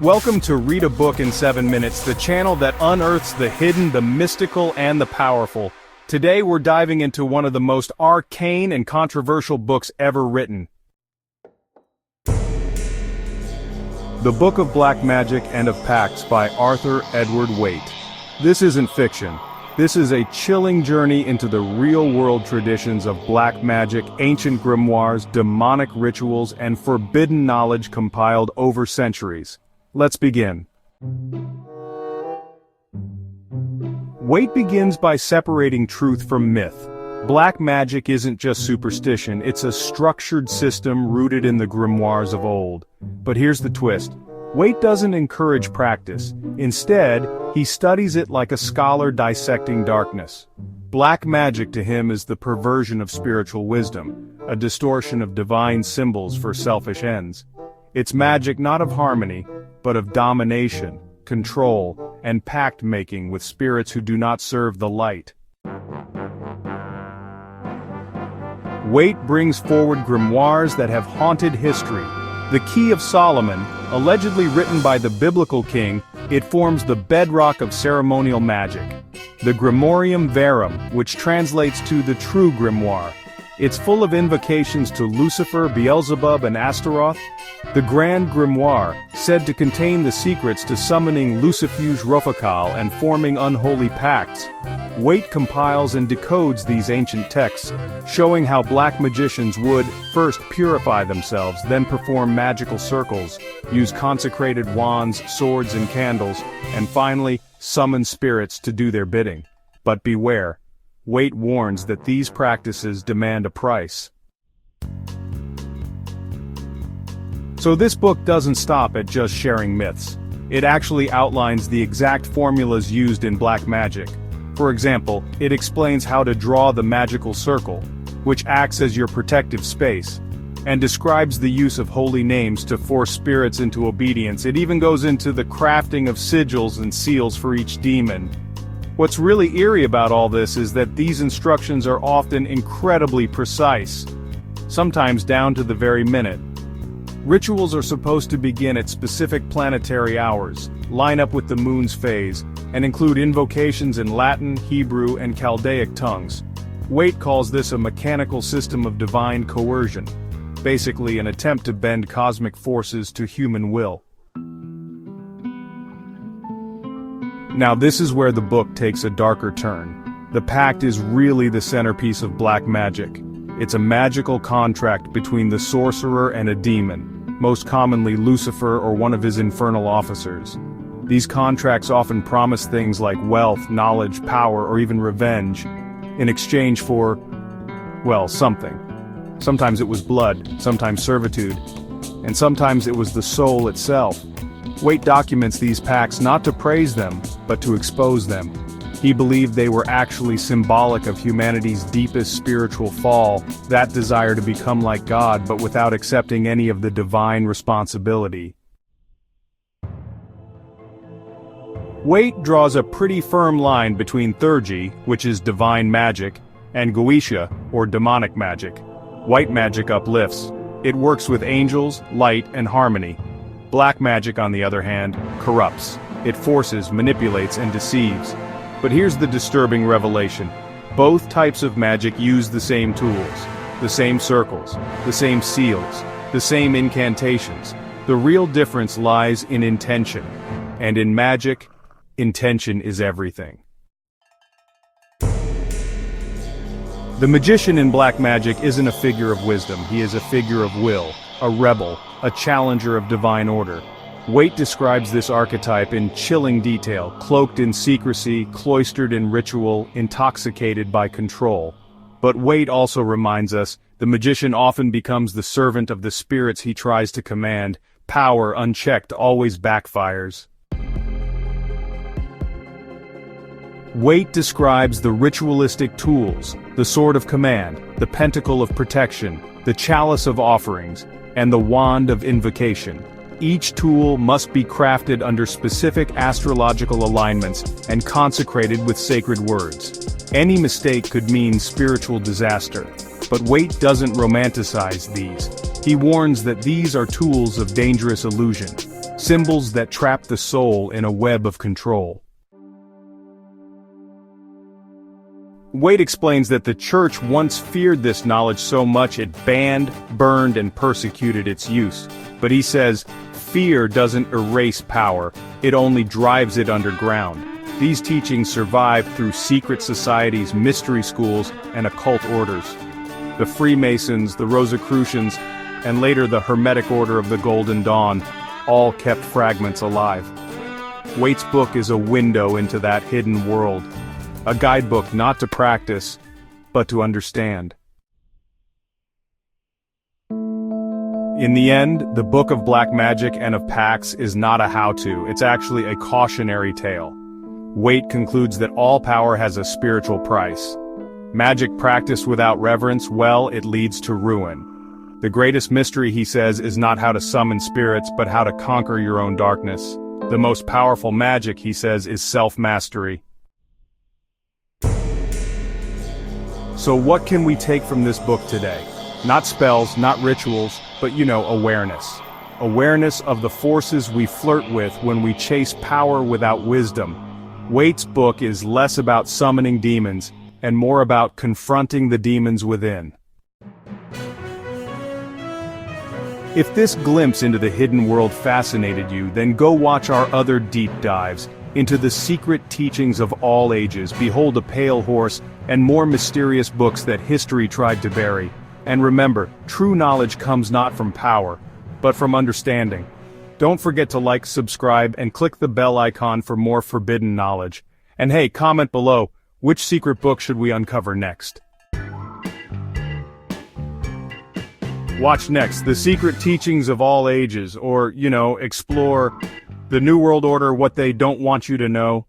Welcome to Read a Book in 7 Minutes, the channel that unearths the hidden, the mystical, and the powerful. Today we're diving into one of the most arcane and controversial books ever written. The Book of Black Magic and of Pacts by Arthur Edward Waite. This isn't fiction. This is a chilling journey into the real-world traditions of black magic, ancient grimoires, demonic rituals, and forbidden knowledge compiled over centuries. Let's begin. Waite begins by separating truth from myth. Black magic isn't just superstition, it's a structured system rooted in the grimoires of old. But here's the twist. Waite doesn't encourage practice. Instead, he studies it like a scholar dissecting darkness. Black magic to him is the perversion of spiritual wisdom, a distortion of divine symbols for selfish ends. It's magic not of harmony, but of domination, control, and pact-making with spirits who do not serve the light. Waite brings forward grimoires that have haunted history. The Key of Solomon, allegedly written by the biblical king, it forms the bedrock of ceremonial magic. The Grimorium Verum, which translates to the true grimoire. It's full of invocations to Lucifer, Beelzebub, and Astaroth. The Grand Grimoire, said to contain the secrets to summoning Lucifuge Rofacal and forming unholy pacts. Waite compiles and decodes these ancient texts, showing how black magicians would, first purify themselves, then perform magical circles, use consecrated wands, swords, and candles, and finally, summon spirits to do their bidding. But beware. Waite warns that these practices demand a price. So this book doesn't stop at just sharing myths. It actually outlines the exact formulas used in black magic. For example, it explains how to draw the magical circle, which acts as your protective space, and describes the use of holy names to force spirits into obedience. It even goes into the crafting of sigils and seals for each demon. What's really eerie about all this is that these instructions are often incredibly precise, sometimes down to the very minute. Rituals are supposed to begin at specific planetary hours, line up with the moon's phase, and include invocations in Latin, Hebrew, and Chaldaic tongues. Waite calls this a mechanical system of divine coercion, basically an attempt to bend cosmic forces to human will. Now this is where the book takes a darker turn. The Pact is really the centerpiece of black magic. It's a magical contract between the sorcerer and a demon, most commonly Lucifer or one of his infernal officers. These contracts often promise things like wealth, knowledge, power, or even revenge, in exchange for, well, something. Sometimes it was blood, sometimes servitude, and sometimes it was the soul itself. Waite documents these pacts not to praise them, but to expose them. He believed they were actually symbolic of humanity's deepest spiritual fall, that desire to become like God but without accepting any of the divine responsibility. Waite draws a pretty firm line between theurgy, which is divine magic, and goetia, or demonic magic. White magic uplifts. It works with angels, light, and harmony. Black magic, on the other hand, corrupts. It forces, manipulates, and deceives. But here's the disturbing revelation. Both types of magic use the same tools, the same circles, the same seals, the same incantations. The real difference lies in intention. And in magic, intention is everything. The magician in black magic isn't a figure of wisdom, he is a figure of will, a rebel, a challenger of divine order. Waite describes this archetype in chilling detail, cloaked in secrecy, cloistered in ritual, intoxicated by control. But Waite also reminds us, the magician often becomes the servant of the spirits he tries to command. Power unchecked always backfires. Waite describes the ritualistic tools, the sword of command, the pentacle of protection, the chalice of offerings, and the wand of invocation. Each tool must be crafted under specific astrological alignments and consecrated with sacred words. Any mistake could mean spiritual disaster, but Waite doesn't romanticize these. He warns that these are tools of dangerous illusion. symbols that trap the soul in a web of control. Waite explains that the Church once feared this knowledge so much it banned, burned, and persecuted its use. But he says, fear doesn't erase power, it only drives it underground. These teachings survive through secret societies, mystery schools, and occult orders. The Freemasons, the Rosicrucians, and later the Hermetic Order of the Golden Dawn, all kept fragments alive. Waite's book is a window into that hidden world. A guidebook not to practice, but to understand. In the end, the Book of Black Magic and of Pacts is not a how-to, it's actually a cautionary tale. Waite concludes that all power has a spiritual price. Magic practiced without reverence, well, it leads to ruin. The greatest mystery, he says, is not how to summon spirits, but how to conquer your own darkness. The most powerful magic, he says, is self-mastery. So what can we take from this book today? Not spells, not rituals, but awareness. Awareness of the forces we flirt with when we chase power without wisdom. Waite's book is less about summoning demons, and more about confronting the demons within. If this glimpse into the hidden world fascinated you, then go watch our other deep dives into the secret teachings of all ages, Behold a Pale Horse, and more mysterious books that history tried to bury. And remember, true knowledge comes not from power, but from understanding. Don't forget to like, subscribe, and click the bell icon for more forbidden knowledge. And hey, comment below, which secret book should we uncover next? Watch next, The Secret Teachings of All Ages, or, explore the New World Order, what they don't want you to know.